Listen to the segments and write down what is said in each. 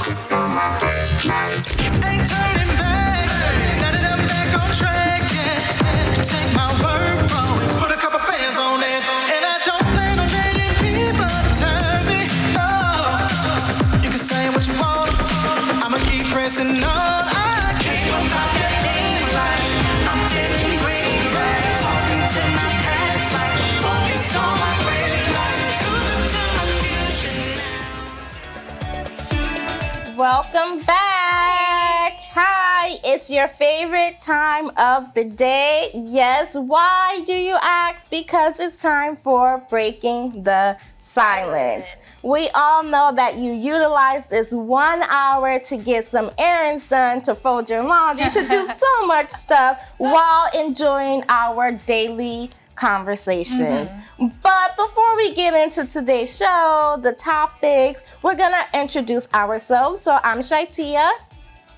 Focus on my brake lights. Ain't turning back. Now that I'm back on track, yeah. Take my word for it. Put a couple bands on it. And I don't plan on letting people turn me. No. You can say what you want. I'ma keep pressing on. I can't go pop that green light. I'm feeling green right. Talking to my past life. Focus on my brake lights. Cruising to my future now. Welcome back. Hi, it's your favorite time of the day. Yes, why do you ask? Because it's time for Breaking the Silence. We all know that you utilize this 1 hour to get some errands done, to fold your laundry, to do so much stuff while enjoying our daily conversations. But before we get into today's show, the topics, we're gonna introduce ourselves. So I'm ShyTia.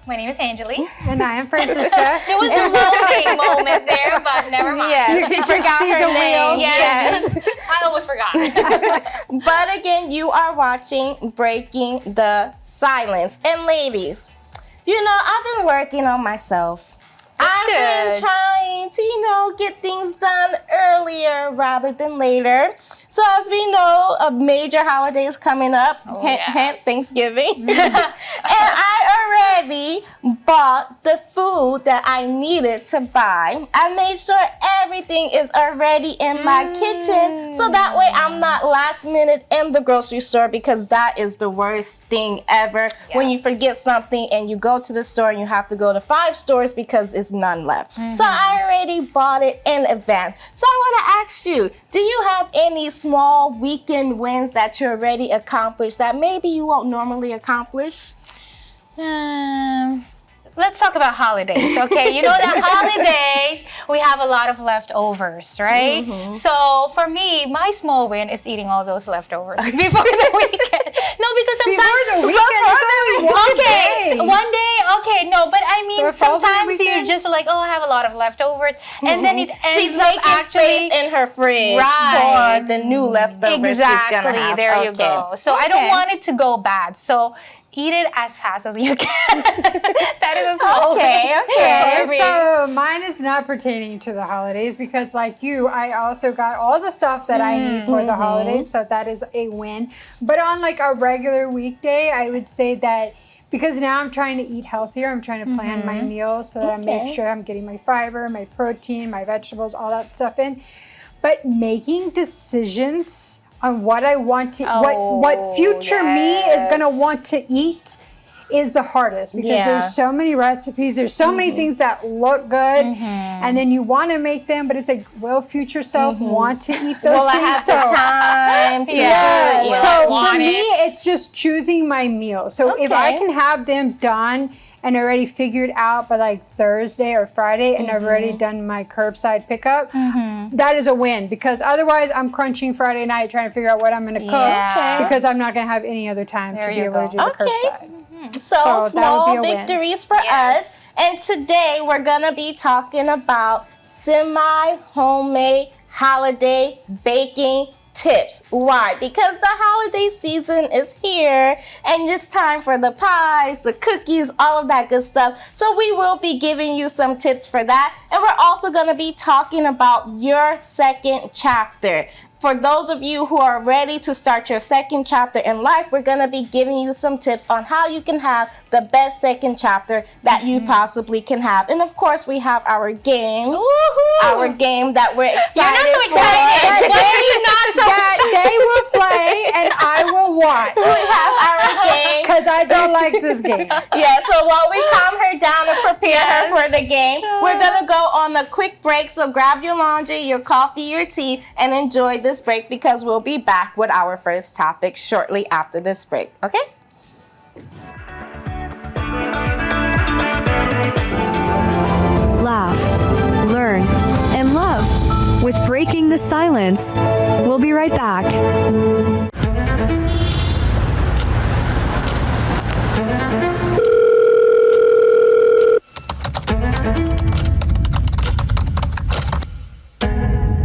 My name is Angeli. And I am Francisca. It was a loading moment there, but never mind. Yes, she forgot her name. Yes. I almost forgot. But again, you are watching Breaking the Silence. And ladies, you know, I've been working on myself. I've been trying to, get things done earlier rather than later. So as we know, a major holiday is coming up, hence Thanksgiving. And I already bought the food that I needed to buy. I made sure everything is already in my kitchen, so that way I'm not last minute in the grocery store, because that is the worst thing ever. When you forget something and you go to the store and you have to go to 5 stores because it's none left. So I already bought it in advance. So I want to ask you, do you have any small weekend wins that you already accomplished that maybe you won't normally accomplish? Let's talk about holidays, okay? You know that holidays, we have a lot of leftovers, right? So for me, my small win is eating all those leftovers before the weekend. No, because sometimes... Before the weekend, it's only one day. One day, okay, no, but I mean, sometimes you're just like, oh, I have a lot of leftovers, and then it ends up actually... space in her fridge for the new leftovers she's gonna have. There you go. So I don't want it to go bad. So eat it as fast as you can. That is a small Okay. So mine is not pertaining to the holidays, because like you, I also got all the stuff that I need for the holidays. So that is a win. But on like a regular weekday, I would say that, because now I'm trying to eat healthier, I'm trying to plan my meals so that I make sure I'm getting my fiber, my protein, my vegetables, all that stuff in. But making decisions on what I want to, what future me is gonna want to eat is the hardest, because there's so many recipes, there's so many things that look good, and then you want to make them, but it's like, will future self want to eat those things? I have the time to do it? So for me, it's just choosing my meals. So if I can have them done and already figured out by like Thursday or Friday, and I've already done my curbside pickup, that is a win, because otherwise I'm crunching Friday night trying to figure out what I'm going to cook, because I'm not going to have any other time to be able to do the curbside. So small victories for us. And today we're going to be talking about semi-homemade holiday baking tips. Why? Because the holiday season is here, and it's time for the pies, the cookies, all of that good stuff. So we will be giving you some tips for that. And we're also going to be talking about your second chapter. For those of you who are ready to start your second chapter in life, we're going to be giving you some tips on how you can have the best second chapter that you possibly can have. And of course, we have our game. Our game that we're excited You're not so excited. Why are you not so excited? They will play and I will watch. We have our game. Because I don't like this game. So while we calm her down and prepare her for the game, we're going to go on a quick break. So grab your laundry, your coffee, your tea, and enjoy this break, because we'll be back with our first topic shortly after this break. Okay? Laugh, learn, and love with Breaking the Silence. We'll be right back.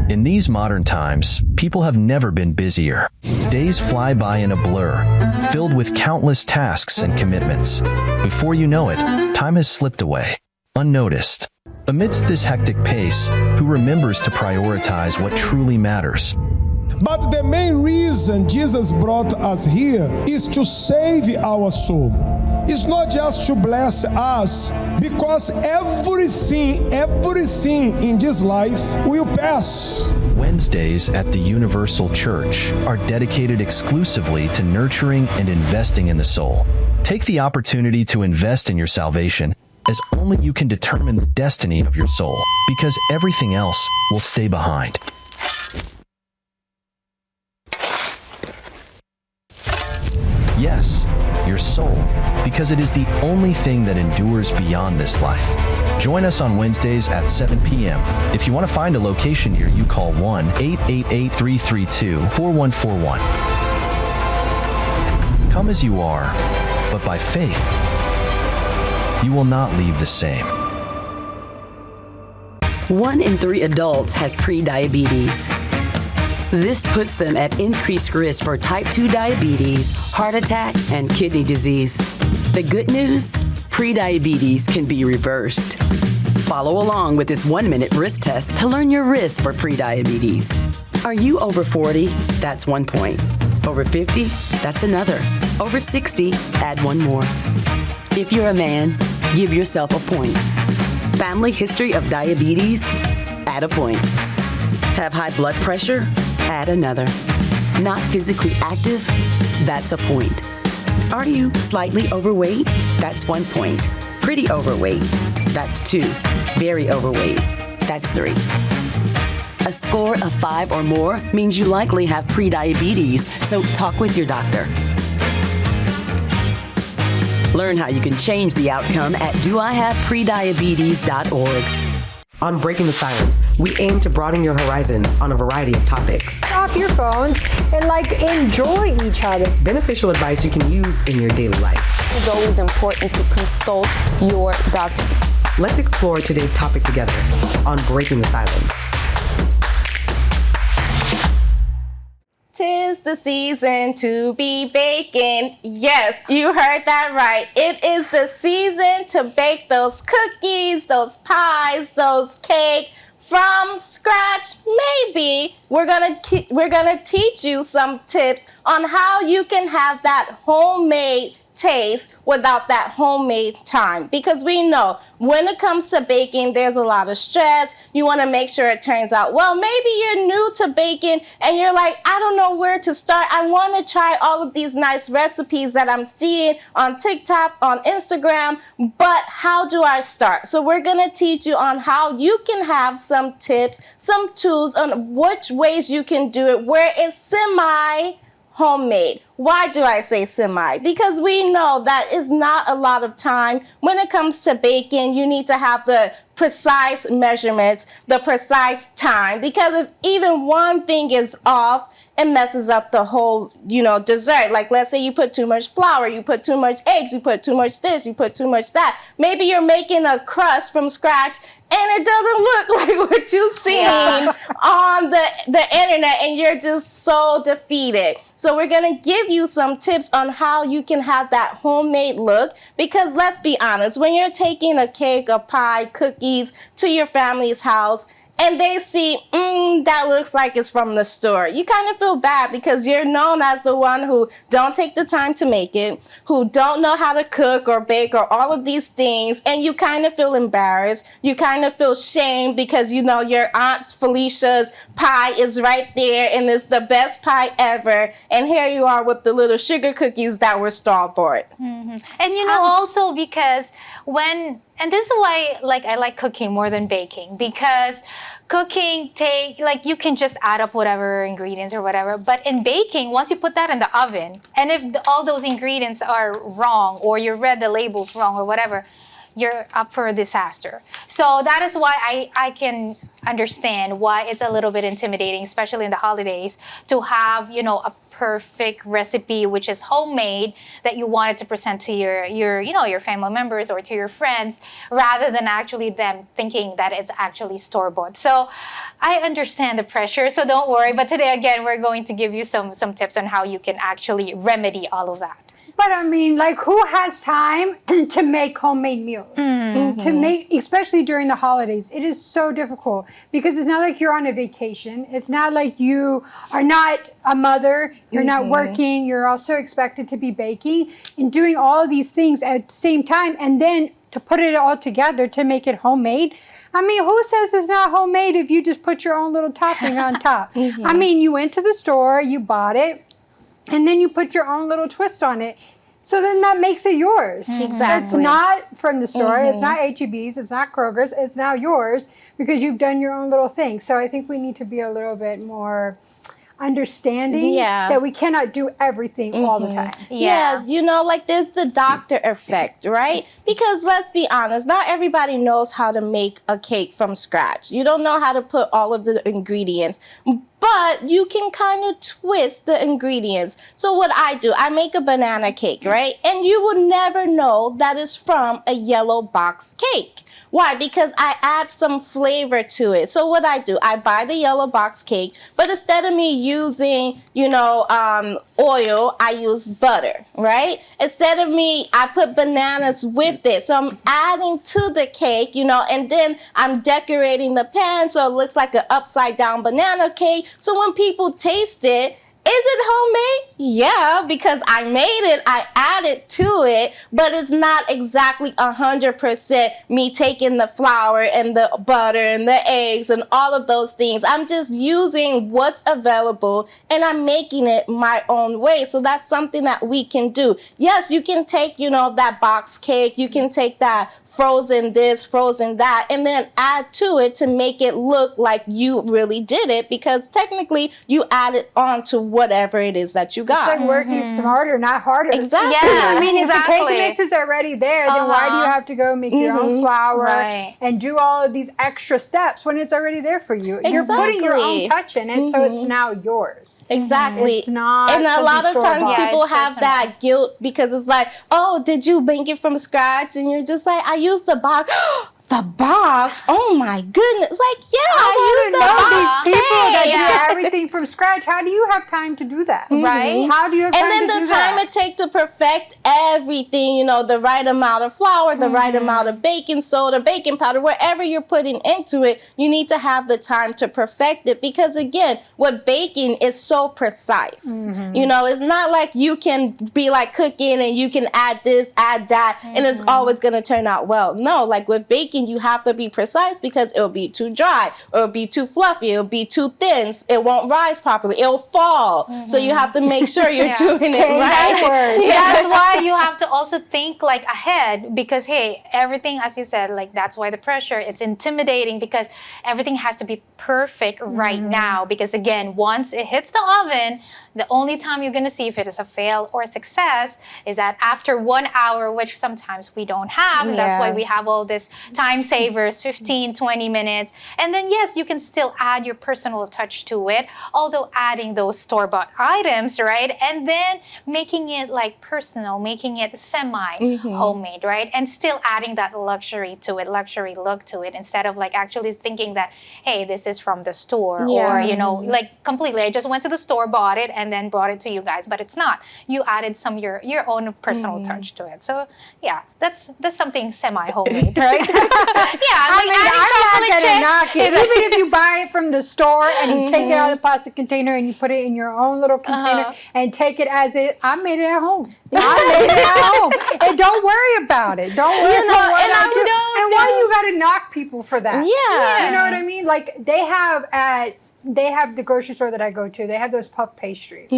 In these modern times, people have never been busier. Days fly by in a blur, filled with countless tasks and commitments. Before you know it, time has slipped away, unnoticed. Amidst this hectic pace, who remembers to prioritize what truly matters? But the main reason Jesus brought us here is to save our soul. It's not just to bless us, because everything in this life will pass. Wednesdays at the Universal Church are dedicated exclusively to nurturing and investing in the soul. Take the opportunity to invest in your salvation, as only you can determine the destiny of your soul, because everything else will stay behind. Yes, your soul, because it is the only thing that endures beyond this life. Join us on Wednesdays at 7 p.m. If you want to find a location near you, call 1-888-332-4141. Come as you are, but by faith, you will not leave the same. 1 in 3 adults has prediabetes. This puts them at increased risk for type 2 diabetes, heart attack, and kidney disease. The good news? Prediabetes can be reversed. Follow along with this 1-minute risk test to learn your risk for prediabetes. Are you over 40? That's 1 point. Over 50? That's another. Over 60? Add 1 more. If you're a man, give yourself a point. Family history of diabetes? Add a point. Have high blood pressure? Add another. Not physically active? That's a point. Are you slightly overweight? That's 1 point. Pretty overweight? That's 2. Very overweight? That's 3. A score of 5 or more means you likely have prediabetes, so talk with your doctor. Learn how you can change the outcome at doihaveprediabetes.org. On Breaking the Silence, we aim to broaden your horizons on a variety of topics. Off your phones and enjoy each other. Beneficial advice you can use in your daily life. It's always important to consult your doctor. Let's explore today's topic together on Breaking the Silence. 'Tis the season to be baking. Yes, you heard that right. It is the season to bake those cookies, those pies, those cake from scratch. Maybe we're gonna teach you some tips on how you can have that homemade taste without that homemade time, because we know when it comes to baking there's a lot of stress. You want to make sure it turns out well. Maybe you're new to baking and you're like, I don't know where to start. I want to try all of these nice recipes that I'm seeing on TikTok, on Instagram, but how do I start? So we're going to teach you on how you can have some tips, some tools on which ways you can do it where it's semi-homemade. Why do I say semi? Because we know that is not a lot of time. When it comes to baking, you need to have the precise measurements, the precise time, because if even one thing is off, it messes up the whole, dessert. Like, let's say you put too much flour, you put too much eggs, you put too much this, you put too much that. Maybe you're making a crust from scratch and it doesn't look like what you've seen on the internet, and you're just so defeated. So we're going to give you some tips on how you can have that homemade look, because let's be honest, when you're taking a cake, a pie, cookies to your family's house, and they see, that looks like it's from the store, you kind of feel bad, because you're known as the one who don't take the time to make it, who don't know how to cook or bake or all of these things, and you kind of feel embarrassed. You kind of feel shame because your Aunt Felicia's pie is right there and it's the best pie ever, and here you are with the little sugar cookies that were store-bought. Mm-hmm. And also because and this is why I like cooking more than baking, because cooking you can just add up whatever ingredients or whatever, but in baking, once you put that in the oven, and if all those ingredients are wrong or you read the labels wrong or whatever, you're up for a disaster. So that is why I can understand why it's a little bit intimidating, especially in the holidays, to have a perfect recipe, which is homemade, that you wanted to present to your family members or to your friends, rather than actually them thinking that it's actually store-bought. So I understand the pressure, so don't worry. But today, again, we're going to give you some tips on how you can actually remedy all of that. But I mean, like, who has time to make homemade meals? To make, especially during the holidays, it is so difficult because it's not like you're on a vacation. It's not like you are not a mother. You're not working. You're also expected to be baking and doing all of these things at the same time. And then to put it all together to make it homemade. I mean, who says it's not homemade if you just put your own little topping on top? I mean, you went to the store, you bought it, and then you put your own little twist on it. So then that makes it yours. Exactly. It's not from the store. It's not H-E-B's. It's not Kroger's. It's now yours because you've done your own little thing. So I think we need to be a little bit more understanding that we cannot do everything all the time. Yeah, you know, like there's the doctor effect, right? Because let's be honest, not everybody knows how to make a cake from scratch. You don't know how to put all of the ingredients, but you can kind of twist the ingredients. So what I do, I make a banana cake, right? And you will never know that it's from a yellow box cake. Why? Because I add some flavor to it. So what I do, I buy the yellow box cake, but instead of me using, oil, I use butter, right? Instead of I put bananas with it. So I'm adding to the cake, and then I'm decorating the pan so it looks like an upside down banana cake. So when people taste it, is it homemade? Yeah, because I made it, I added to it, but it's not exactly 100% me taking the flour and the butter and the eggs and all of those things. I'm just using what's available and I'm making it my own way. So that's something that we can do. Yes, you can take, that box cake, you can take that frozen this, frozen that, and then add to it to make it look like you really did it, because technically you added on to whatever it is that you got. It's like working smarter, not harder. Exactly. Yeah, I mean, if the cake mix is already there, then why do you have to go make your own flour and do all of these extra steps when it's already there for you? You're putting your own touch in it, so it's now yours. Exactly. It's not. And a lot of times people have personal. that guilt because it's like, oh, did you make it from scratch? And you're just like, I used the box. The box? Oh my goodness. Like, yeah, I use the box. These people that do everything from scratch. How do you have time to do that? Right? How do you have time to do that? And then the time it takes to perfect everything, the right amount of flour, the right amount of baking soda, baking powder, whatever you're putting into it, you need to have the time to perfect it. Because again, with baking is so precise. It's not like you can be like cooking and you can add this, add that, and it's always going to turn out well. No, like with baking, you have to be precise because it'll be too dry, or it'll be too fluffy, it'll be too thin, it won't rise properly, it'll fall. So you have to make sure you're doing it right. That's why you have to also think like ahead, because hey, everything, as you said, like that's why the pressure, it's intimidating because everything has to be perfect right now, because again, once it hits the oven, the only time you're going to see if it is a fail or a success is that after 1 hour, which sometimes we don't have. And that's why we have all this time savers, 15, 20 minutes. And then, yes, you can still add your personal touch to it, although adding those store-bought items, right? And then making it like personal, making it semi-homemade, right? And still adding that luxury to it, luxury look to it, instead of like actually thinking that, hey, this is from the store or, like completely, I just went to the store, bought it, and then brought it to you guys, but it's not. You added some your own personal touch to it. So yeah, that's something semi-homemade, right? I'm not gonna knock it. Even if you buy it from the store and you take it out of the plastic container and you put it in your own little container and take it as it. I made it at home. I made it at home, and don't worry about it. Don't worry about what I do. And why you gotta knock people for that? Yeah. You know what I mean? Like they have the grocery store that I go to, they have those puff pastries.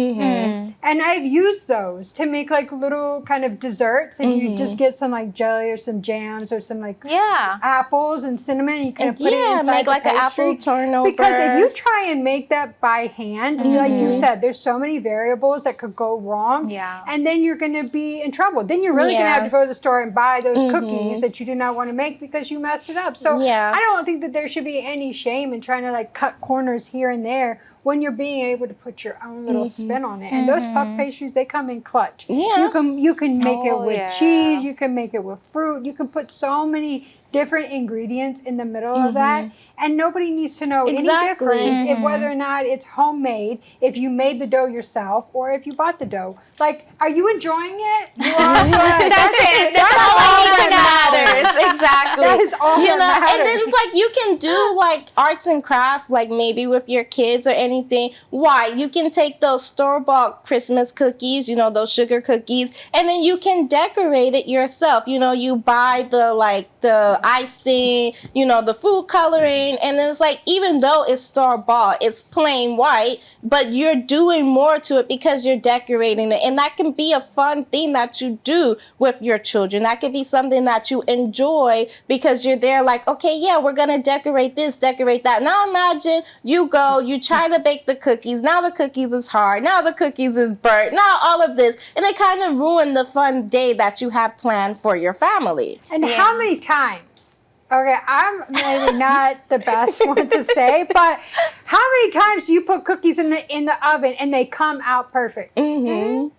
And I've used those to make like little kind of desserts. And you just get some like jelly or some jams or some like apples and cinnamon, and you kind of put it inside make like the an pastry. apple turnover. Because if you try and make that by hand, like you said, there's so many variables that could go wrong. And then you're going to be in trouble. Then you're really going to have to go to the store and buy those cookies that you did not want to make because you messed it up. So I don't think that there should be any shame in trying to like cut corners here and there when you're being able to put your own little spin on it. And those puff pastries, they come in clutch. Yeah. You can make it with cheese, you can make it with fruit, you can put so many different ingredients in the middle of that, and nobody needs to know any different if whether or not it's homemade, if you made the dough yourself, or if you bought the dough. Like, are you enjoying it? You are. That's it. That's all that matters. Exactly. That is all that matters. And then it's like you can do like arts and craft, like maybe with your kids or anything. Why? You can take those store-bought Christmas cookies, you know, those sugar cookies, and then you can decorate it yourself. You know, you buy the icing, you know, the food coloring, and then it's like, even though it's store-bought, it's plain white, but you're doing more to it because you're decorating it. And that can be a fun thing that you do with your children. That could be something that you enjoy because you're there like, okay, yeah, we're going to decorate this, decorate that. Now imagine you go, you try to bake the cookies. Now the cookies is hard. Now the cookies is burnt. Now all of this. And it kind of ruined the fun day that you had planned for your family. And how many times? Okay, I'm maybe not the best one to say, but how many times do you put cookies in the oven and they come out perfect? They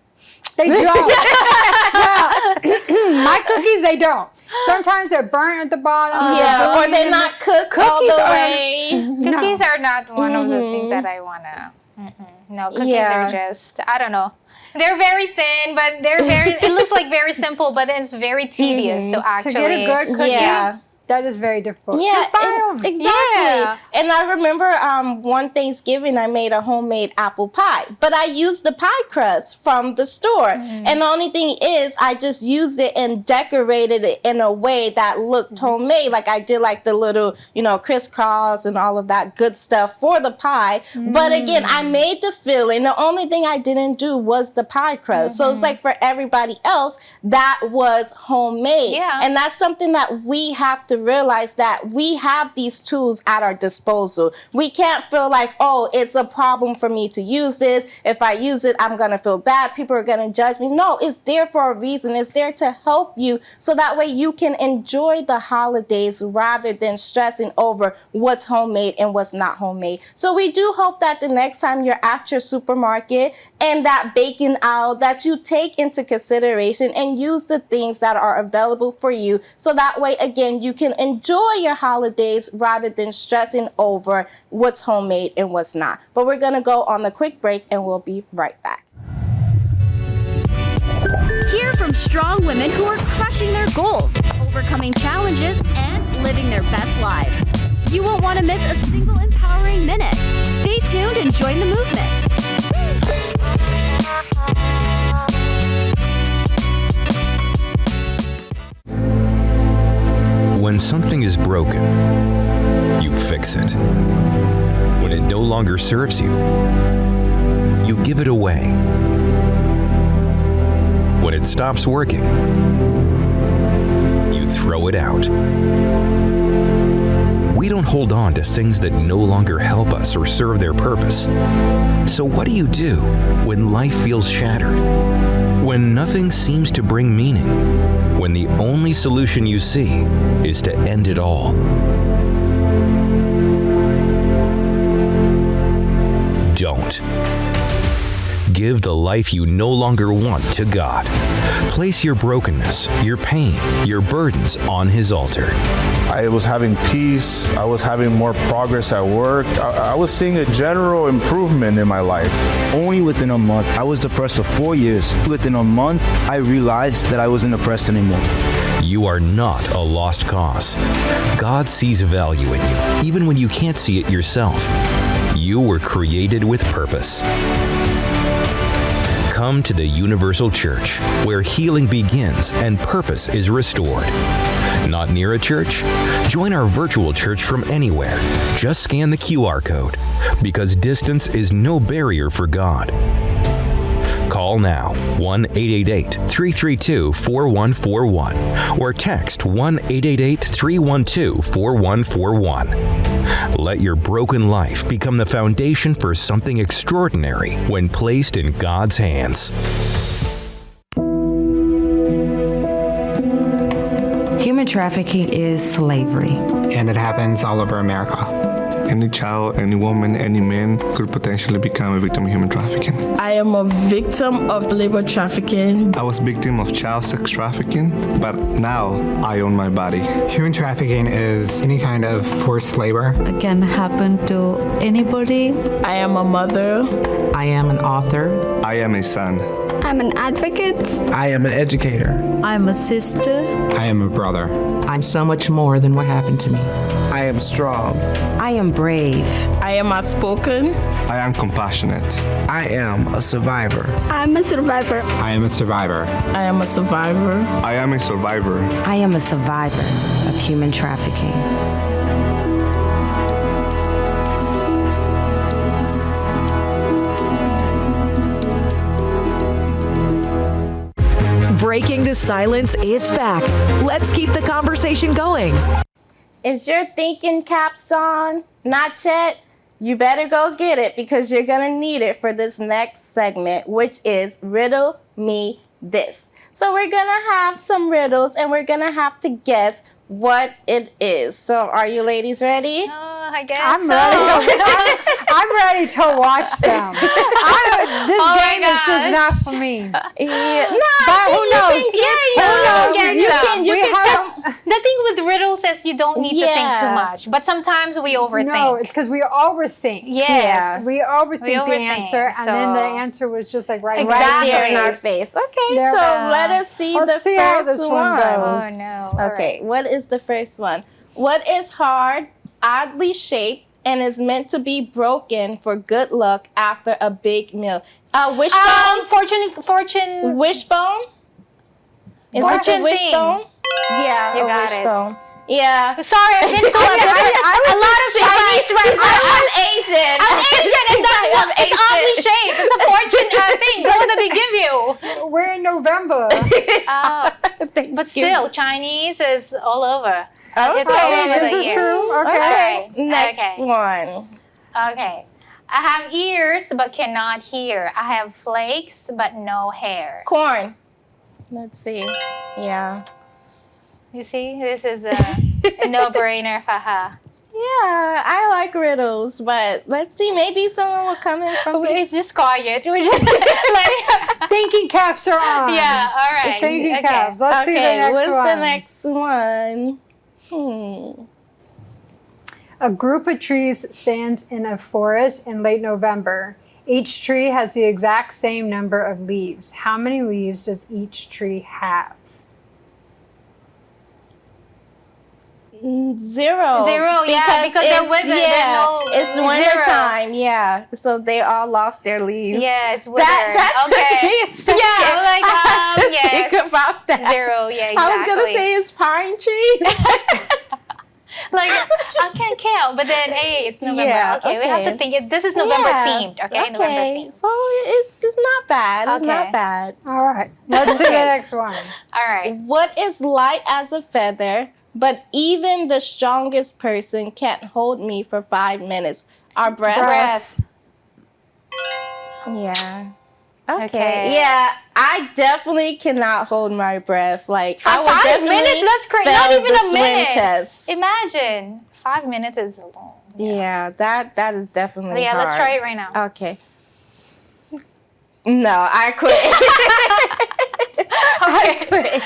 don't. My cookies, they don't. Sometimes they're burnt at the bottom. Yeah, or they're not cooked all the way. Cookies are not one of the things that I wanna. No, cookies are just, I don't know. They're very thin, but they're very. It looks like very simple, but it's very tedious to actually get a good cookie. Yeah. That is very difficult. Yeah, Just buy 'em. exactly. Yeah. And I remember one Thanksgiving I made a homemade apple pie, but I used the pie crust from the store. And the only thing is I just used it and decorated it in a way that looked homemade. Like I did like the little, you know, crisscross and all of that good stuff for the pie. But again, I made the filling. The only thing I didn't do was the pie crust. So it's like for everybody else, that was homemade. Yeah. And that's something that we have to realize, that we have these tools at our disposal. We can't feel like, oh, it's a problem for me to use this. If I use it, I'm going to feel bad. People are going to judge me. No, it's there for a reason. It's there to help you so that way you can enjoy the holidays rather than stressing over what's homemade and what's not homemade. So we do hope that the next time you're at your supermarket and that baking aisle, that you take into consideration and use the things that are available for you. So that way, again, you can enjoy your holidays rather than stressing over what's homemade and what's not. But we're going to go on the quick break and we'll be right back. Hear from strong women who are crushing their goals, overcoming challenges, and living their best lives. You won't want to miss a single empowering minute. Stay tuned and join the movement. When something is broken, you fix it. When it no longer serves you, you give it away. When it stops working, you throw it out. We don't hold on to things that no longer help us or serve their purpose. So what do you do when life feels shattered? When nothing seems to bring meaning? When the only solution you see is to end it all? Don't. Give the life you no longer want to God. Place your brokenness, your pain, your burdens on His altar. I was having peace. I was having more progress at work. I was seeing a general improvement in my life. Only within a month. I was depressed for 4 years. Within a month, I realized that I wasn't depressed anymore. You are not a lost cause. God sees value in you, even when you can't see it yourself. You were created with purpose. Come to the Universal Church, where healing begins and purpose is restored. Not near a church? Join our virtual church from anywhere. Just scan the QR code, because distance is no barrier for God. Call now, 1-888-332-4141, or text 1-888-312-4141. Let your broken life become the foundation for something extraordinary when placed in God's hands. Human trafficking is slavery. And it happens all over America. any child, any woman, any man could potentially become a victim of human trafficking. I am a victim of labor trafficking. I was victim of child sex trafficking, but now I own my body. Human trafficking is any kind of forced labor. It can happen to anybody. I am a mother. I am an author. I am a son. I'm an advocate. I am an educator. I'm a sister. I am a brother. I'm so much more than what happened to me. I am strong. I am brave. I am outspoken. I am compassionate. I am a survivor. I'm a survivor. I am a survivor. I am a survivor. I am a survivor. I am a survivor of human trafficking. Breaking the Silence is back. Let's keep the conversation going. Is your thinking caps on? Not yet? You better go get it because you're going to need it for this next segment, which is Riddle Me This. So we're going to have some riddles and we're going to have to guess what it is. So are you ladies ready? I guess I'm ready to watch them. This game is just not for me. Yeah. But who knows? The thing with riddles is you don't need to think too much, but sometimes we overthink. No, it's because we overthink. Yes. We overthink the answer, and then the answer was just like right there in our face. Okay, so let us see the first how this one goes. Oh no. Okay, what is the first one? What is hard, oddly shaped, and is meant to be broken for good luck after a big meal? Wishbone? Fortune. Wishbone? Is it a wishbone? Yeah, you a got wishbone. Yeah. Sorry, I've been to a lot of Chinese restaurants. I'm Asian. And it's oddly shaped. It's a fortune thing. What do they give you? We're in November. But still, Chinese is all over. Okay, It's all over this the is year. true. Okay. Next one. Okay. I have ears but cannot hear. I have flakes but no hair. Corn. Let's see. Yeah. You see, this is a no-brainer, haha. Yeah, I like riddles, but let's see. Maybe someone will come in from. It's just quiet. We're just like thinking caps are on. Yeah, all right. Thinking caps. Let's see the next what's one. the next one? A group of trees stands in a forest in late November. Each tree has the exact same number of leaves. How many leaves does each tree have? 0. Zero, yeah, because they're winter. It's winter time, yeah. So they all lost their leaves. Yeah, it's winter. Okay. Yeah, like think about that. 0, yeah, exactly. I was gonna say it's pine trees. Like I can't count, but then hey, it's November. Yeah, okay, we have to think. This is November themed. Okay, November themed. So it's not bad. It's Okay. not bad. All right. Let's see the next one. All right. What is light as a feather, but even the strongest person can't hold me for 5 minutes? Our breath. Yeah. Okay. Yeah, I definitely cannot hold my breath. Like For I would 5 definitely minutes? That's crazy. Not fail even the a swim minute. test. Imagine 5 minutes is long. Yeah, that is definitely Yeah, hard. let's try it right now. Okay. No, I quit. I quit.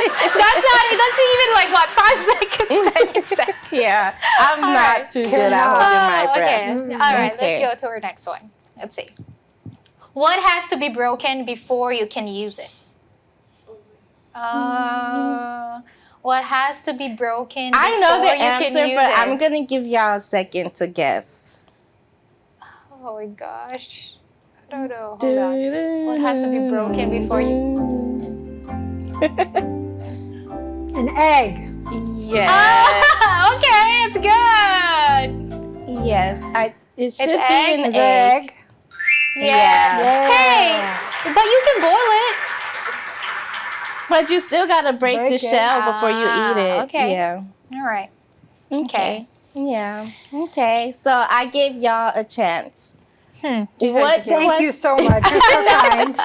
That's even like what 5 seconds, 10 seconds. Yeah, I'm not too good at holding my breath. Okay. All right, let's go to our next one. Let's see. What has to be broken before you can use it? What has to be broken before I know the you can answer, use but it? I'm gonna give y'all a second to guess. Oh my gosh. I don't know. Hold on. What has to be broken before you... An egg. Yes. Okay, it's good. Yes, it should be egg? an Is it egg. egg? Yeah. Hey, but you can boil it. But you still gotta break the it. shell before you eat it. Okay. Yeah. All right. Okay. Yeah. Okay. So I gave y'all a chance. Thank you so much. You're so kind.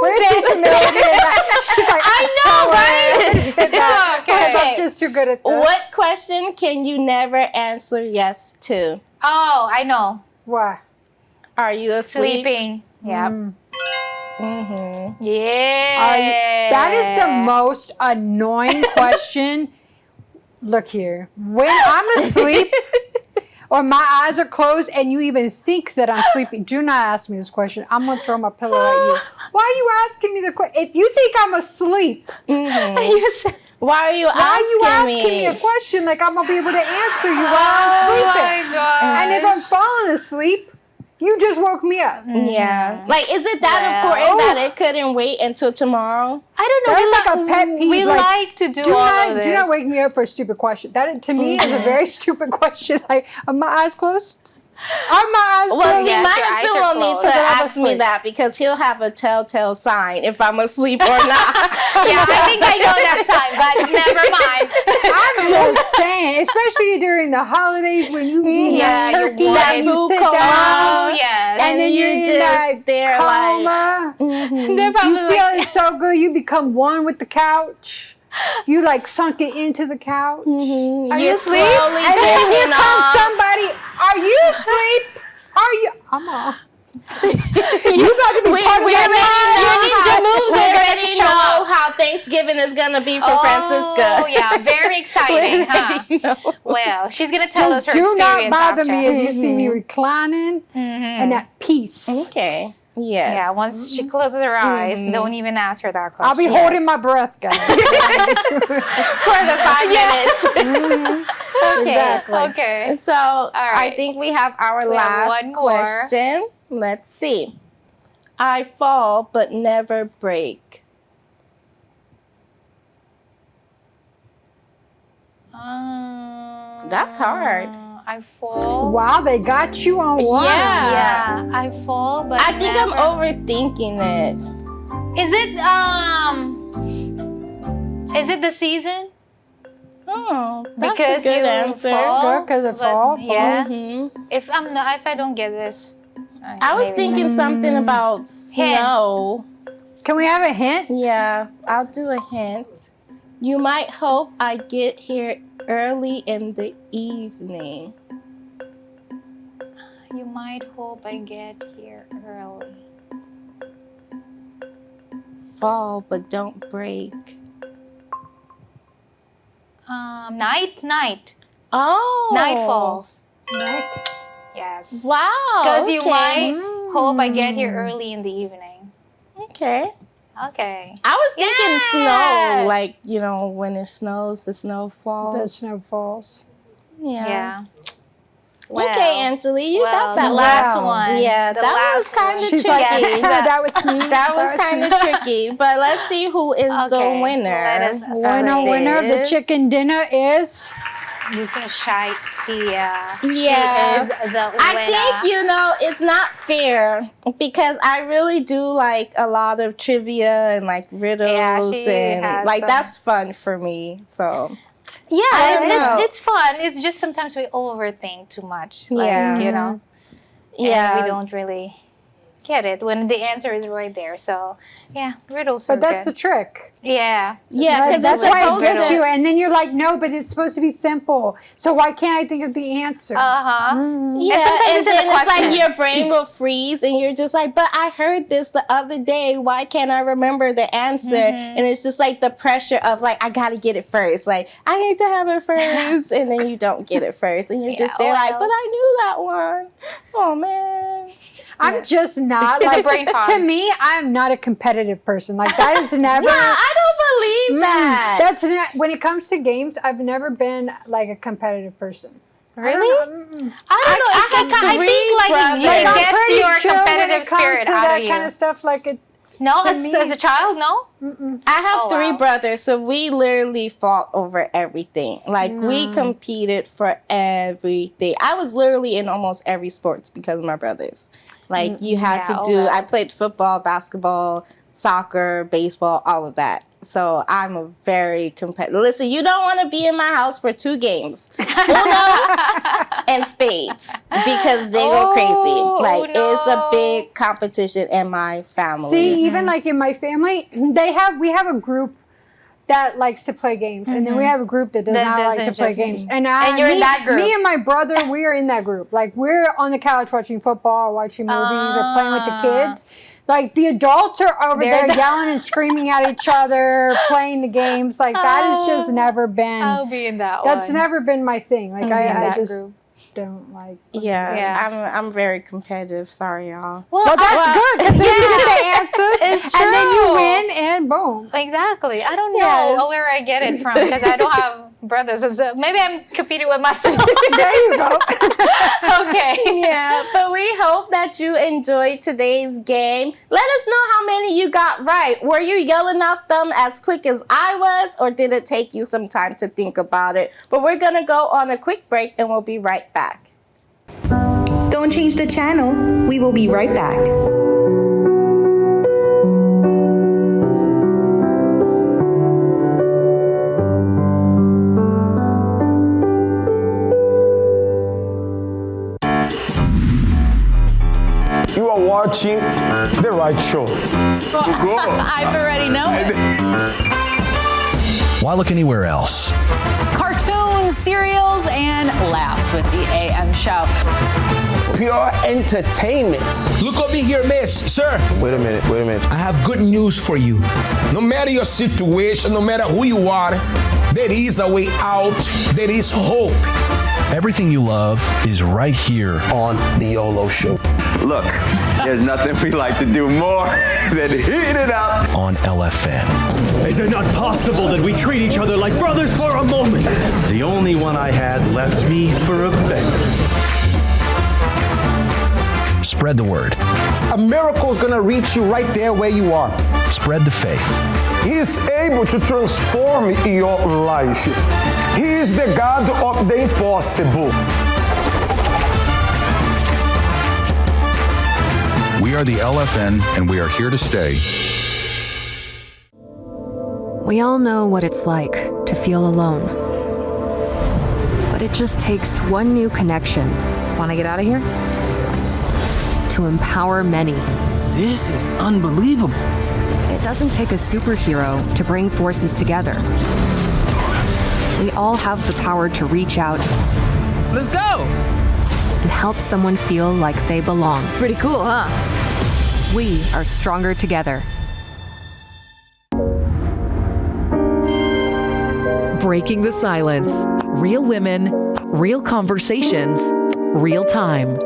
Where's the humility in that? She's like, I know, right? Okay. I'm just too good at this. What question can you never answer yes to? Oh, I know. What? Are you asleep? Sleeping. Yeah. Mm-hmm. Yeah. That is the most annoying question. Look here. When I'm asleep or my eyes are closed and you even think that I'm sleeping, do not ask me this question. I'm going to throw my pillow at you. Why are you asking me the question? If you think I'm asleep, why are you asking me a question like I'm going to be able to answer you while I'm sleeping? Oh my God. And if I'm falling asleep, you just woke me up. Yeah. Like, is it that important that it couldn't wait until tomorrow? I don't know. That's like a pet peeve. We like to do all of this. Do not wake me up for a stupid question. That, to me, is a very stupid question. Like, are my eyes closed? Are my eyes closed? Well, see, my husband will need to ask me that because he'll have a telltale sign if I'm asleep or not. Yeah, I think I know that sign, but never mind. I'm just saying, especially during the holidays when you eat turkey and you sit down. Oh, yes. And then you're just there coma. You feel it so good, you become one with the couch. You like sunk it into the couch. Are you asleep? And then here comes somebody. Are you asleep? Are you? I'm off. You got to be part of We already know how Thanksgiving is gonna be for Francisca. Oh yeah, very exciting, huh? Well, she's gonna tell us her experience. Do not bother me if you Mm-hmm. see me reclining and at peace. Okay. Yes. Yeah, once she closes her eyes, don't even ask her that question. I'll be holding my breath, guys. For the 5 minutes. Okay. Exactly. Okay. So I think we have our last one more. question. Let's see. I fall but never break. That's hard. I fall. Wow, they got you on one. Yeah, I fall, but I think I'm overthinking it. Is it the season? Oh, that's Because a good you answer. fall, Because it but fall. Yeah. Mm-hmm. If I don't get this, I was thinking something about snow. Can we have a hint? Yeah, I'll do a hint. You might hope I get here early in the evening. You might hope I get here early. Fall, but don't break. Night. Oh. Night falls. Night. Yes. Wow. Because you might hope I get here early in the evening. Okay. Okay. I was thinking snow, like, when it snows, the snow falls. The snow falls. Yeah. Well, okay, Angeli, you got that last one. Yeah, The that last was kind of She's tricky. like, that was me. That was kind of tricky. But let's see who is the winner. Winner of the chicken dinner is... This is ShyTia. Yeah. She is the winner. I think, it's not fair because I really do like a lot of trivia and like riddles and like that's fun for me. So yeah, it's fun. It's just sometimes we overthink too much. Like, and we don't really get it when the answer is right there. So yeah, riddles. But that's the trick. Yeah. Yeah, because that's why it gets you, and then you're like, no, but it's supposed to be simple. So why can't I think of the answer? Yeah, and then it's like your brain will freeze, and you're just like, but I heard this the other day. Why can't I remember the answer? And it's just like the pressure of like, I gotta get it first. Like, I need to have it first, and then you don't get it first, and you're just there like, but I knew that one. Oh man. I'm just not It's a like, brain fog. to me, I'm not a competitive person. Like that is never. Yeah, I don't believe that. That's not, when it comes to games, I've never been like a competitive person. Really? I don't know. I think like it gets your competitive spirit out that of you. kind of stuff. Like it. No, as a child, no. I have three brothers, so we literally fought over everything. Like we competed for everything. I was literally in almost every sports because of my brothers. Like you had to do. I played football, basketball, soccer, baseball, all of that. So I'm a very competitive. Listen, you don't want to be in my house for 2 games, Uno and spades, because they go crazy. Like it's a big competition in my family. See, even like in my family, we have a group that likes to play games, and then we have a group that does not like to play games. And you're in that group. Me and my brother, we are in that group. Like, we're on the couch watching football, or watching movies, or playing with the kids. Like, the adults are over there yelling and screaming at each other, playing the games. Like, that has just never been. I'll be in that one. That's never been my thing. Like, I just don't like. I'm very competitive. Sorry, y'all. Well, that's good, because then you get the answers, It's true. and then you win, and boom. Exactly. I don't know where I get it from, because I don't have brothers. And so maybe I'm competing with myself. There you go. Okay. Yeah, but we hope that you enjoyed today's game. Let us know how many you got right. Were you yelling out them as quick as I was, or did it take you some time to think about it? But we're going to go on a quick break, and we'll be right back. Don't change the channel. We will be right back. You are watching the right show. I've already known it. Why look anywhere else? Cartoons, cereals, and laughs with the AM show. Pure entertainment. Look over here, miss. Sir. Wait a minute. I have good news for you. No matter your situation, no matter who you are, there is a way out. There is hope. Everything you love is right here on The YOLO Show. Look, there's nothing we like to do more than heat it up on LFN. Is it not possible that we treat each other like brothers for a moment? The only one I had left me for a beggar. Spread the word. A miracle is going to reach you right there where you are. Spread the faith. He is able to transform your life. He is the God of the impossible. We are the LFN, and we are here to stay. We all know what it's like to feel alone. But it just takes one new connection. Want to get out of here? To empower many. This is unbelievable. It doesn't take a superhero to bring forces together. We all have the power to reach out. Let's go! And help someone feel like they belong. Pretty cool, huh? We are stronger together. Breaking the silence. Real women, real conversations, real time.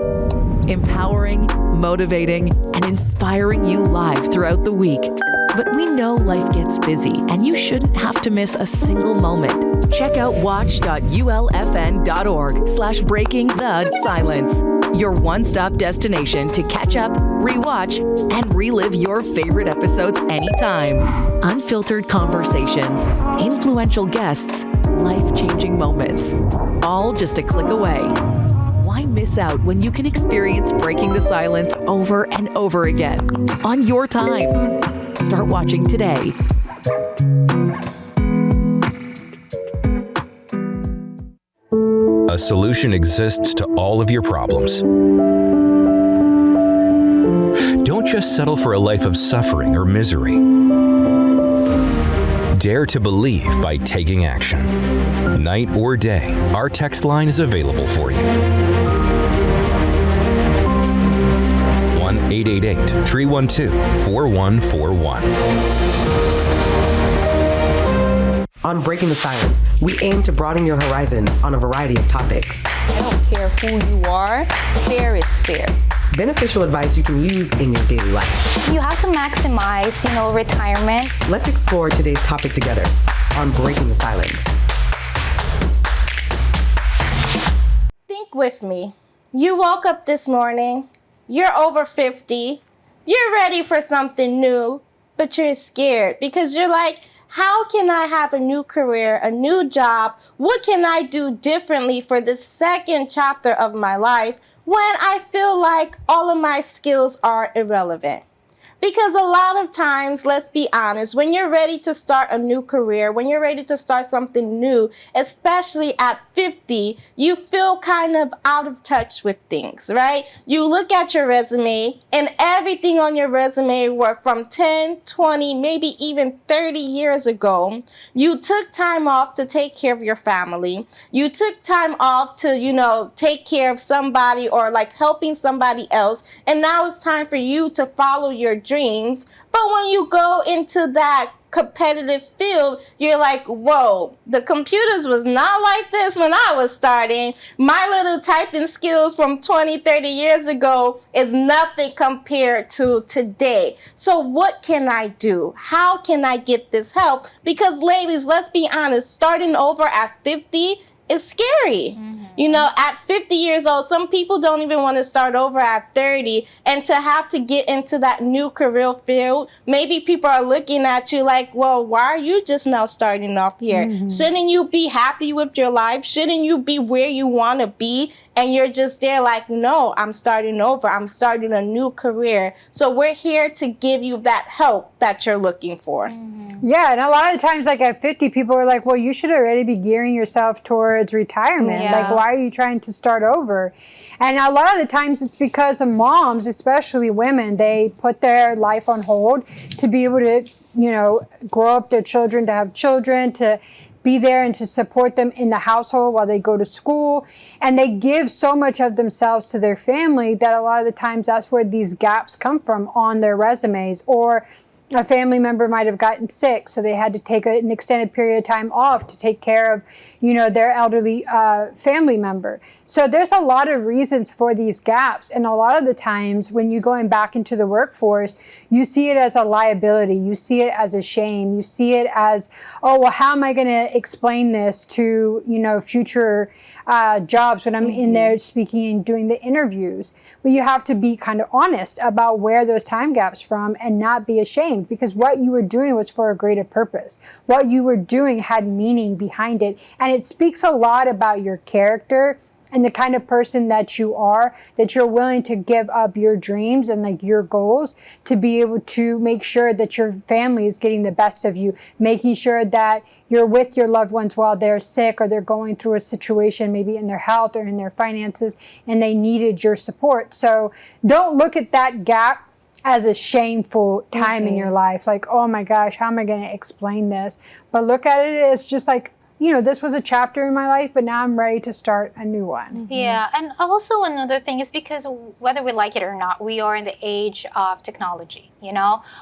Empowering, motivating, and inspiring you live throughout the week. But we know life gets busy, and you shouldn't have to miss a single moment. Check out watch.ulfn.org/breakingthesilence. Your one-stop destination to catch up, rewatch, and relive your favorite episodes anytime. Unfiltered conversations, influential guests, life-changing moments. All just a click away. Why miss out when you can experience Breaking the Silence over and over again on your time? Start watching today. A solution exists to all of your problems. Don't just settle for a life of suffering or misery. Dare to believe by taking action. Night or day, our text line is available for you. 1-888-312-4141. On Breaking the Silence, we aim to broaden your horizons on a variety of topics. I don't care who you are, fair is fair. Beneficial advice you can use in your daily life. You have to maximize, retirement. Let's explore today's topic together on Breaking the Silence. Think with me. You woke up this morning, you're over 50, you're ready for something new, but you're scared because you're like, how can I have a new career, a new job? What can I do differently for the second chapter of my life when I feel like all of my skills are irrelevant? Because a lot of times, let's be honest, when you're ready to start a new career, when you're ready to start something new, especially at 50, you feel kind of out of touch with things, right? You look at your resume and everything on your resume were from 10, 20, maybe even 30 years ago. You took time off to take care of your family. You took time off to, take care of somebody or like helping somebody else. And now it's time for you to follow your dreams. But when you go into that competitive field, you're like, whoa, the computers was not like this when I was starting. My little typing skills from 20, 30 years ago is nothing compared to today. So what can I do? How can I get this help? Because ladies, let's be honest, starting over at 50 is scary. At 50 years old, some people don't even want to start over at 30, and to have to get into that new career field, maybe people are looking at you like, well, why are you just now starting off here? Shouldn't you be happy with your life? Shouldn't you be where you want to be? And you're just there like, no, I'm starting over. I'm starting a new career. So we're here to give you that help that you're looking for. Yeah, and a lot of times, like at 50, people are like, well, you should already be gearing yourself towards retirement. Yeah. Like, why are you trying to start over? And a lot of the times it's because of moms, especially women, they put their life on hold to be able to, grow up their children, to have children, to be there and to support them in the household while they go to school. And they give so much of themselves to their family that a lot of the times that's where these gaps come from on their resumes. Or a family member might have gotten sick, so they had to take an extended period of time off to take care of, their elderly family member. So there's a lot of reasons for these gaps. And a lot of the times when you're going back into the workforce, you see it as a liability. You see it as a shame. You see it as, oh, well, how am I going to explain this to, future jobs when I'm in there speaking and doing the interviews? Well, you have to be kind of honest about where those time gaps from and not be ashamed, because what you were doing was for a greater purpose. What you were doing had meaning behind it. And it speaks a lot about your character and the kind of person that you are, that you're willing to give up your dreams and like your goals to be able to make sure that your family is getting the best of you, making sure that you're with your loved ones while they're sick or they're going through a situation, maybe in their health or in their finances, and they needed your support. So don't look at that gap as a shameful time in your life. Like, oh my gosh, how am I going to explain this? But look at it as just like, this was a chapter in my life, but now I'm ready to start a new one. Yeah, and also another thing is because whether we like it or not, we are in the age of technology.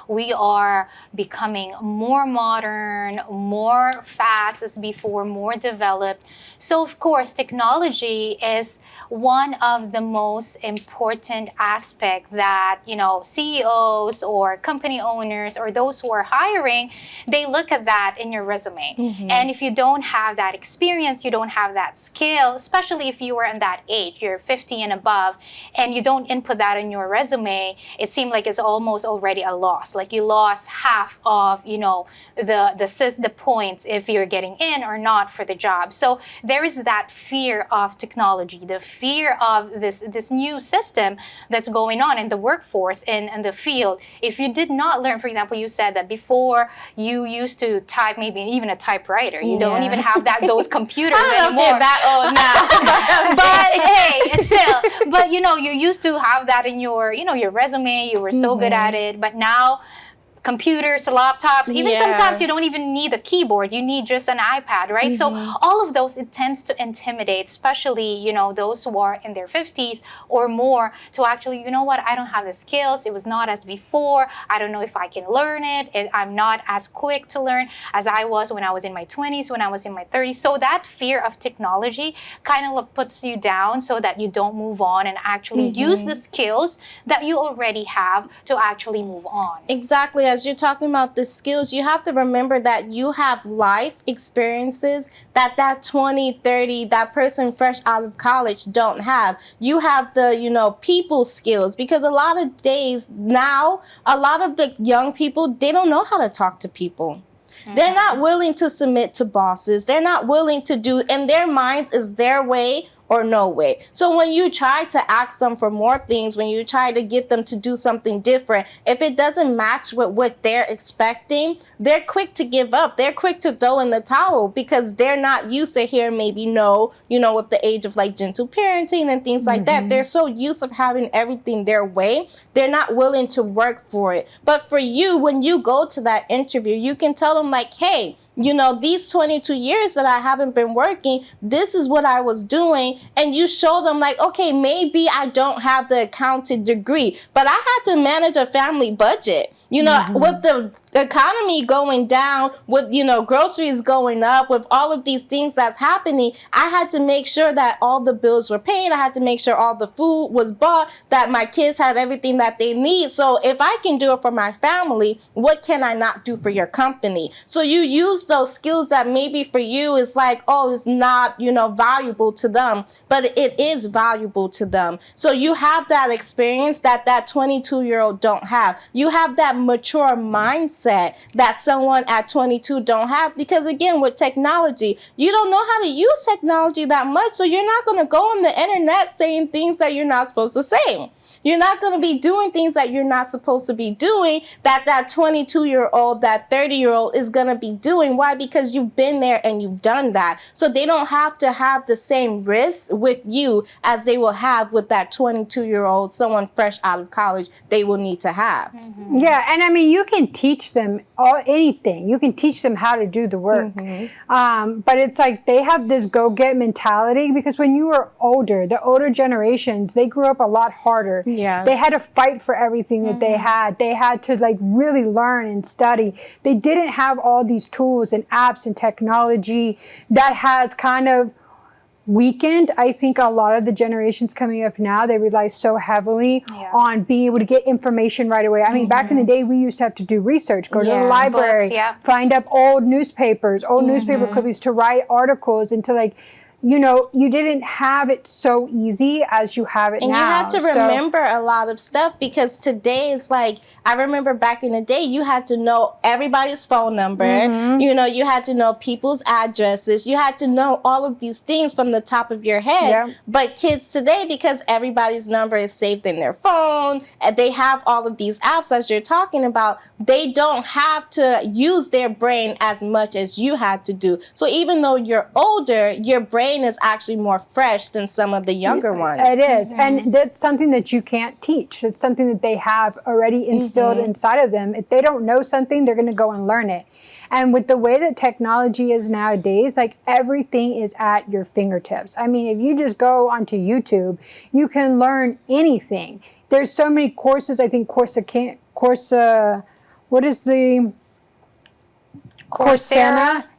We are becoming more modern, more fast as before, more developed. So of course, technology is one of the most important aspects that, CEOs or company owners or those who are hiring, they look at that in your resume. And if you don't have that experience, you don't have that skill, especially if you are in that age, you're 50 and above, and you don't input that in your resume, it seems like it's almost already a loss. Like you lost half of, the points if you're getting in or not for the job. So there is that fear of technology, the fear of this new system that's going on in the workforce and the field. If you did not learn, for example, you said that before you used to type maybe even a typewriter. You don't even have those computers anymore. They're that old now. But hey, it's still. But you used to have that in your your resume. You were so good at it. But now, computers, laptops, even sometimes you don't even need a keyboard. You need just an iPad, right? So all of those, it tends to intimidate, especially, those who are in their 50s or more, to actually, I don't have the skills. It was not as before. I don't know if I can learn it. I'm not as quick to learn as I was when I was in my 20s, when I was in my 30s. So that fear of technology kind of puts you down so that you don't move on and actually use the skills that you already have to actually move on. Exactly. As you're talking about the skills, you have to remember that you have life experiences that 20, 30, that person fresh out of college don't have. You have the, people skills, because a lot of days now, a lot of the young people, they don't know how to talk to people. They're not willing to submit to bosses. They're not willing to do, in their minds is their way or no way. So when you try to ask them for more things, when you try to get them to do something different, if it doesn't match with what they're expecting, they're quick to give up. They're quick to throw in the towel because they're not used to hearing maybe no, with the age of like gentle parenting and things like that. They're so used to having everything their way, they're not willing to work for it. But for you, when you go to that interview, you can tell them like, hey, these 22 years that I haven't been working, this is what I was doing. And you show them like, okay, maybe I don't have the accounting degree, but I had to manage a family budget. With the economy going down, with, groceries going up, with all of these things that's happening, I had to make sure that all the bills were paid. I had to make sure all the food was bought, that my kids had everything that they need. So if I can do it for my family, what can I not do for your company? So you use those skills that maybe for you is like, oh, it's not, valuable to them, but it is valuable to them. So you have that experience that 22-year-old don't have. You have that mature mindset that someone at 22 don't have, because again, with technology, you don't know how to use technology that much, so you're not going to go on the internet saying things that you're not supposed to say. You're not going to be doing things that you're not supposed to be doing, that 22-year-old, that 30-year-old is going to be doing. Why? Because you've been there and you've done that. So they don't have to have the same risk with you as they will have with that 22-year-old, someone fresh out of college, they will need to have. Yeah, and I mean, you can teach them anything. You can teach them how to do the work. But it's like they have this go-get mentality, because when you were older, the older generations, they grew up a lot harder. Yeah. They had to fight for everything that they had. They had to like really learn and study. They didn't have all these tools and apps and technology that has kind of weakened. I think a lot of the generations coming up now, they rely so heavily on being able to get information right away. I mean, back in the day, we used to have to do research, go to the library, find up old newspapers, old newspaper clippings to write articles and to like, you didn't have it so easy as you have it now. And you had to remember a lot of stuff, because today it's like, I remember back in the day, you had to know everybody's phone number. You had to know people's addresses. You had to know all of these things from the top of your head. But kids today, because everybody's number is saved in their phone, and they have all of these apps as you're talking about, they don't have to use their brain as much as you had to do. So even though you're older, your brain is actually more fresh than some of the younger ones. It is. And that's something that you can't teach. It's something that they have already instilled inside of them. If they don't know something, they're going to go and learn it. And with the way that technology is nowadays, like everything is at your fingertips. I mean, if you just go onto YouTube, you can learn anything. There's so many courses. I think Coursera,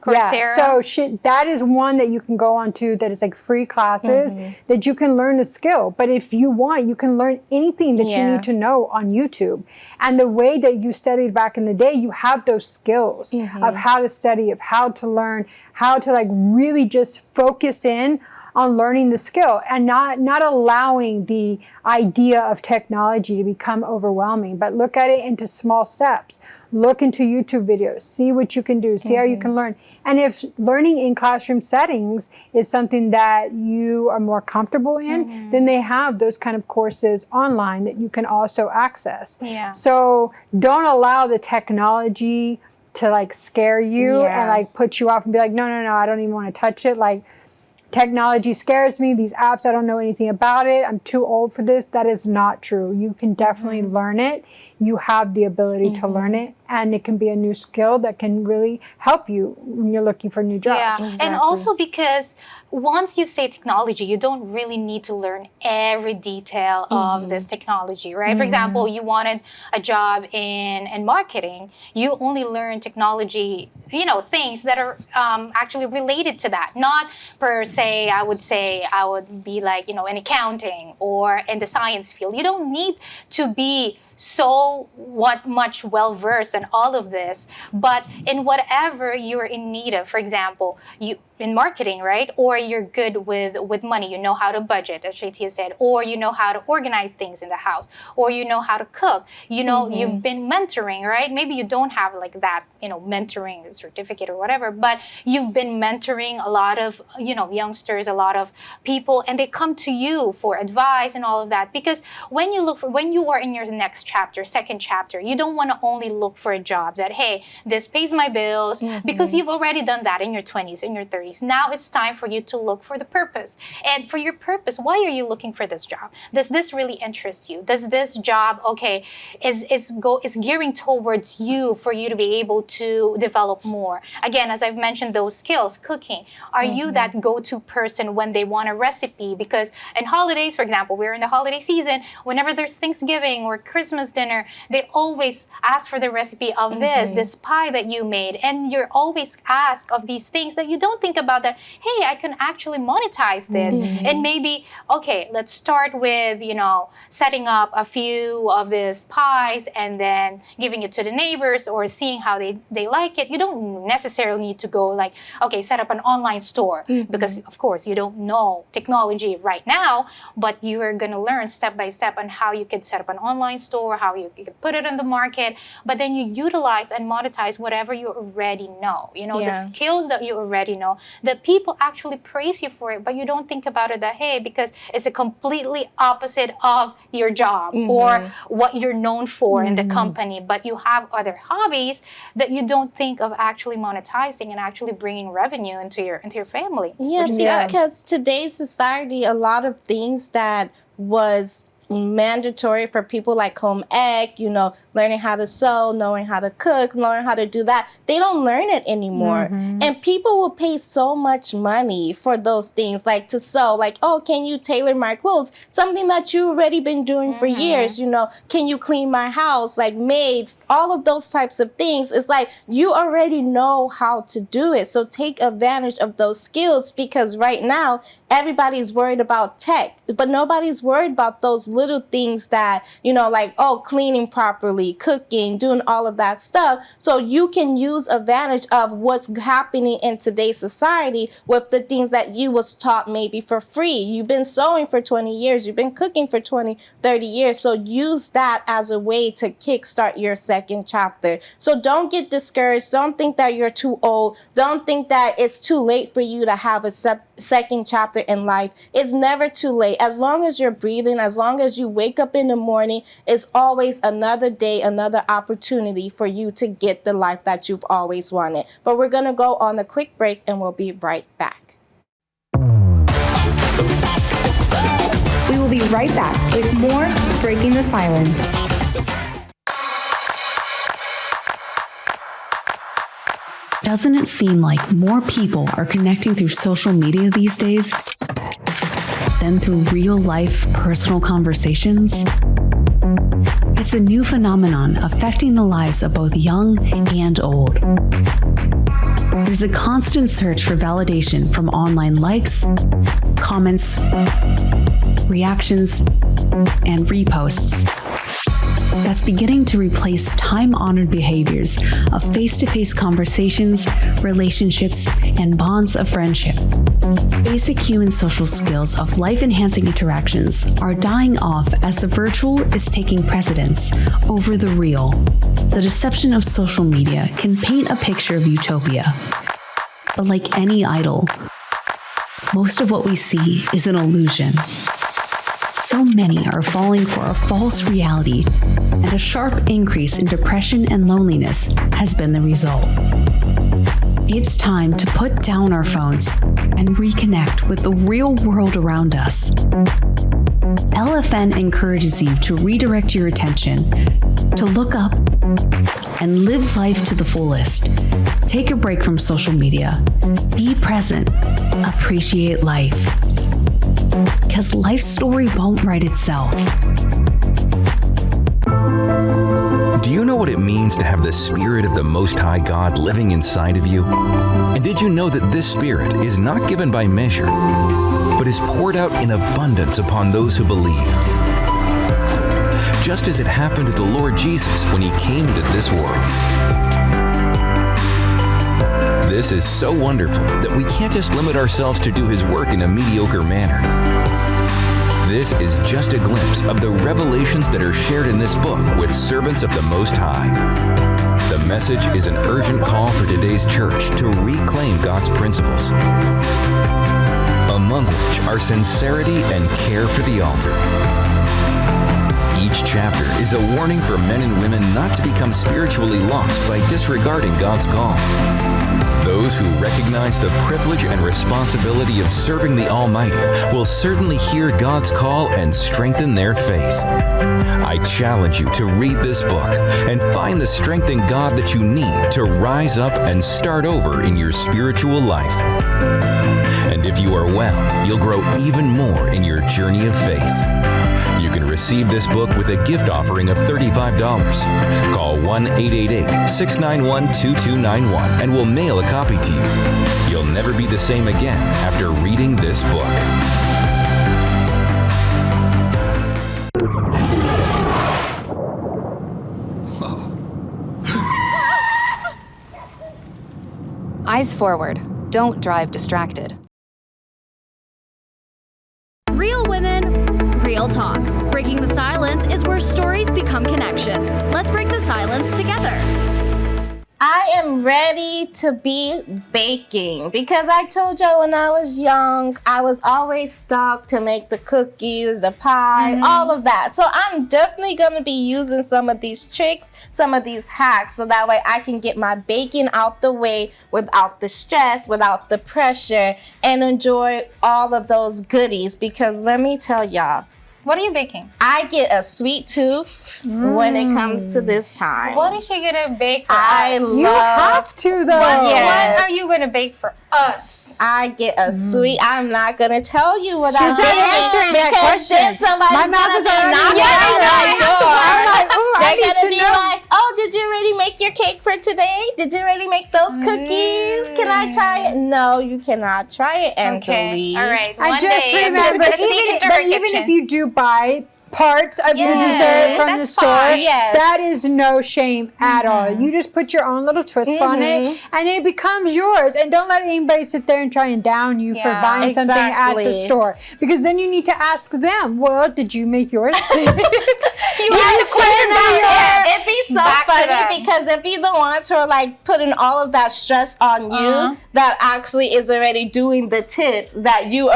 Yeah, so that is one that you can go on to that is like free classes that you can learn the skill. But if you want, you can learn anything that you need to know on YouTube. And the way that you studied back in the day, you have those skills of how to study, of how to learn, how to like really just focus in on learning the skill and not allowing the idea of technology to become overwhelming, but look at it into small steps. Look into YouTube videos, see what you can do, see how you can learn. And if learning in classroom settings is something that you are more comfortable in, then they have those kind of courses online that you can also access. So don't allow the technology to like scare you and like put you off and be like, no, I don't even want to touch it. Like, technology scares me. These apps, I don't know anything about it. I'm too old for this. That is not true. You can definitely learn it. You have the ability to learn it, and it can be a new skill that can really help you when you're looking for new jobs. And also because once you say technology, you don't really need to learn every detail of this technology, right? For example, you wanted a job in marketing. You only learn technology, things that are actually related to that. Not per se, I would be like, in accounting or in the science field. You don't need to be so much well-versed in all of this, but in whatever you're in need of. For example, in marketing, right? Or you're good with money. You know how to budget, as ShyTia said, or you know how to organize things in the house, or you know how to cook. You know, you've been mentoring, right? Maybe you don't have like that, mentoring certificate or whatever, but you've been mentoring a lot of, youngsters, a lot of people, and they come to you for advice and all of that. Because when you are in your next chapter, second chapter, you don't want to only look for a job that, hey, this pays my bills, because you've already done that in your 20s, in your 30s. Now it's time for you to look for the purpose. And for your purpose, why are you looking for this job? Does this really interest you? Does this job, is gearing towards you for you to be able to develop more? Again, as I've mentioned, those skills, cooking. Are you that go-to person when they want a recipe? Because in holidays, for example, we're in the holiday season, whenever there's Thanksgiving or Christmas dinner, they always ask for the recipe of this pie that you made. And you're always asked of these things that you don't think about, that, hey, I can actually monetize this. And maybe, okay, let's start with, setting up a few of these pies and then giving it to the neighbors or seeing how they like it. You don't necessarily need to go like, okay, set up an online store, because of course you don't know technology right now, but you are going to learn step by step on how you could set up an online store, how you could put it in the market, but then you utilize and monetize whatever you already know, the skills that you already know, that people actually praise you for it, but you don't think about it that, hey, because it's a completely opposite of your job or what you're known for in the company, but you have other hobbies that you don't think of actually monetizing and actually bringing revenue into your family. Because today's society, a lot of things that was mandatory for people like home ec, learning how to sew, knowing how to cook, learning how to do that, they don't learn it anymore. And people will pay so much money for those things, like to sew, like, oh, can you tailor my clothes? Something that you've already been doing for years, can you clean my house? Like maids, all of those types of things. It's like you already know how to do it. So take advantage of those skills, because right now everybody's worried about tech, but nobody's worried about those little things that, like, oh, cleaning properly, cooking, doing all of that stuff. So you can use advantage of what's happening in today's society with the things that you was taught maybe for free. You've been sewing for 20 years. You've been cooking for 20, 30 years. So use that as a way to kickstart your second chapter. So don't get discouraged. Don't think that you're too old. Don't think that it's too late for you to have a second chapter in life. It's never too late. As long as you're breathing, as long as you wake up in the morning, it's always another day, another opportunity for you to get the life that you've always wanted. But we're going to go on a quick break and we'll be right back. We will be right back with more Breaking the Silence. Doesn't it seem like more people are connecting through social media these days than through real-life personal conversations? It's a new phenomenon affecting the lives of both young and old. There's a constant search for validation from online likes, comments, reactions, and reposts. That's beginning to replace time-honored behaviors of face-to-face conversations, relationships, and bonds of friendship. Basic human social skills of life-enhancing interactions are dying off as the virtual is taking precedence over the real. The deception of social media can paint a picture of utopia. But like any idol, most of what we see is an illusion. So many are falling for a false reality, and a sharp increase in depression and loneliness has been the result. It's time to put down our phones and reconnect with the real world around us. LFN encourages you to redirect your attention, to look up, and live life to the fullest. Take a break from social media. Be present. Appreciate life. Because life's story won't write itself. Do you know what it means to have the Spirit of the Most High God living inside of you? And did you know that this Spirit is not given by measure, but is poured out in abundance upon those who believe? Just as it happened to the Lord Jesus when he came into this world. This is so wonderful that we can't just limit ourselves to do His work in a mediocre manner. This is just a glimpse of the revelations that are shared in this book with servants of the Most High. The message is an urgent call for today's church to reclaim God's principles, among which are sincerity and care for the altar. Each chapter is a warning for men and women not to become spiritually lost by disregarding God's call. Those who recognize the privilege and responsibility of serving the Almighty will certainly hear God's call and strengthen their faith. I challenge you to read this book and find the strength in God that you need to rise up and start over in your spiritual life. And if you are well, you'll grow even more in your journey of faith. You can receive this book with a gift offering of $35. Call 1-888-691-2291 and we'll mail a copy to you. You'll never be the same again after reading this book. Eyes forward. Don't drive distracted. Real women, real talk. Breaking the silence is where stories become connections. Let's break the silence together. I am ready to be baking because I told you when I was young, I was always stuck to make the cookies, the pie, all of that. So I'm definitely going to be using some of these tricks, some of these hacks, so that way I can get my baking out the way without the stress, without the pressure, and enjoy all of those goodies. Because let me tell y'all, what are you baking? I get a sweet tooth when it comes to this time. What is she gonna bake for us? You have to, though. What are you gonna bake for us? I get a sweet. I'm not gonna tell you what I'm She's not answering that because question. then somebody's My mouth gonna is be already knocking watering. on my door. I'm like, ooh, I They're need gonna to be know. like, "Oh, did you already make your cake for today? Did you already make those cookies? Can I try it?" No, you cannot try it, Angeli. Okay, all right. I One just day, remember, let's sneak into her even kitchen. if you do buy parts of your Yes, dessert from the that's store, fine, yes. that is no shame at all. You just put your own little twists on it, and it becomes yours. And don't let anybody sit there and try and down you for buying something at the store, because then you need to ask them, well, did you make yours? You have to question out. It'd be so funny because if you're the ones who are like putting all of that stress on you, that actually is already doing the tips that you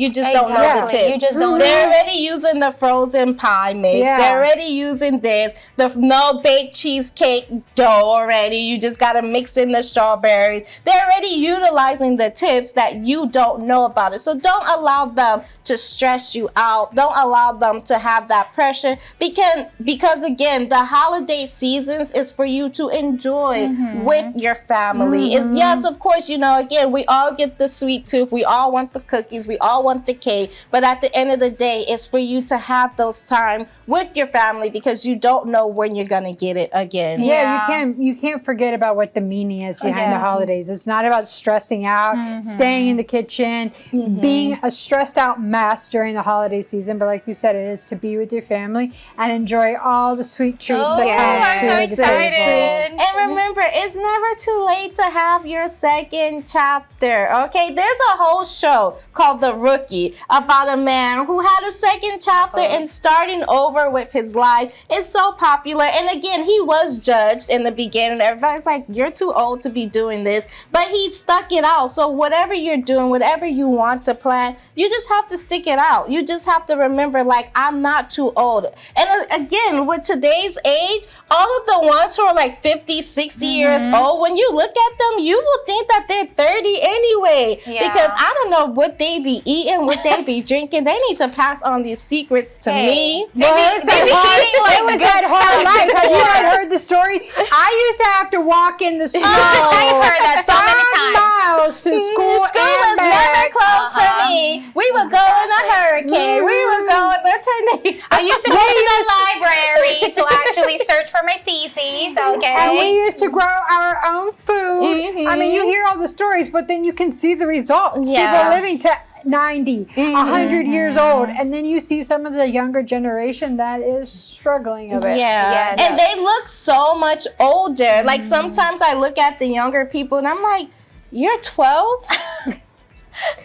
just don't know the tips. You just don't They're know. already using the frozen pie mix. Yeah. They're already using this. The no baked cheesecake dough already. You just gotta mix in the strawberries. They're already utilizing the tips that you don't know about it. So don't allow them to stress you out. Don't allow them to have that pressure because again, the holiday seasons is for you to enjoy with your family. It's, yes, of course, you know, again, we all get the sweet tooth. We all want the cookies. We all want the cake. But at the end of the day, it's for you to have those time with your family because you don't know when you're going to get it again. Yeah, you can't forget about what the meaning is behind the holidays. It's not about stressing out, staying in the kitchen, being a stressed out mess during the holiday season, but like you said, it is to be with your family and enjoy all the sweet treats that come to the table. And remember, it's never too late to have your second chapter, okay? There's a whole show called The Rookie about a man who had a second chapter and starting over with his life. It's so popular. And again, he was judged in the beginning. Everybody's like, you're too old to be doing this. But he stuck it out. So whatever you're doing, whatever you want to plan, you just have to stick it out. You just have to remember, like, I'm not too old. And again, with today's age, all of the ones who are like 50, 60 years old, when you look at them, you will think that they're 30 anyway. Because I don't know what they be eating, what they be drinking. They need to pass on these secrets to me. Well, it was that hard life. Have you not heard the stories? I used to have to walk in the snow. I've heard that so many 5 miles to school. School was never closed for me. We would go in a hurricane. We would go in a tornado. I used to go to the library to actually search for my theses, okay? And we used to grow our own food. I mean, you hear all the stories, but then you can see the results. People living to 90, 100 years old, and then you see some of the younger generation that is struggling a bit. And they look so much older. Like sometimes I look at the younger people and I'm like, You're 12?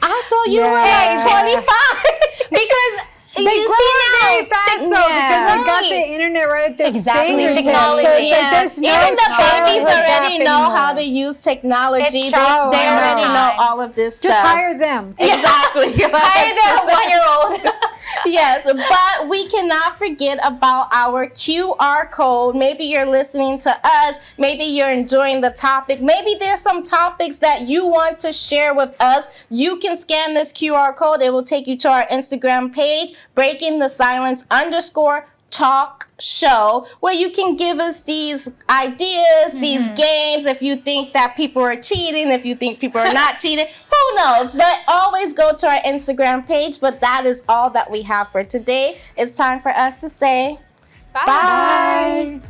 I thought you were like 25. Because they you grow see up now, very fast though, because they got the internet right at their fingertips. Technology. So it's like there's no Even the babies childhood already gap know anymore. how to use technology. It's They child already time. know all of this Just stuff. hire them. Exactly. Hire the 1-year-old. Yes, but we cannot forget about our QR code. Maybe you're listening to us. Maybe you're enjoying the topic. Maybe there's some topics that you want to share with us. You can scan this QR code. It will take you to our Instagram page, Breaking the Silence _talk show, where you can give us these ideas, these games. If you think that people are cheating, if you think people are not cheating, who knows? But always go to our Instagram page. But that is all that we have for today. It's time for us to say bye.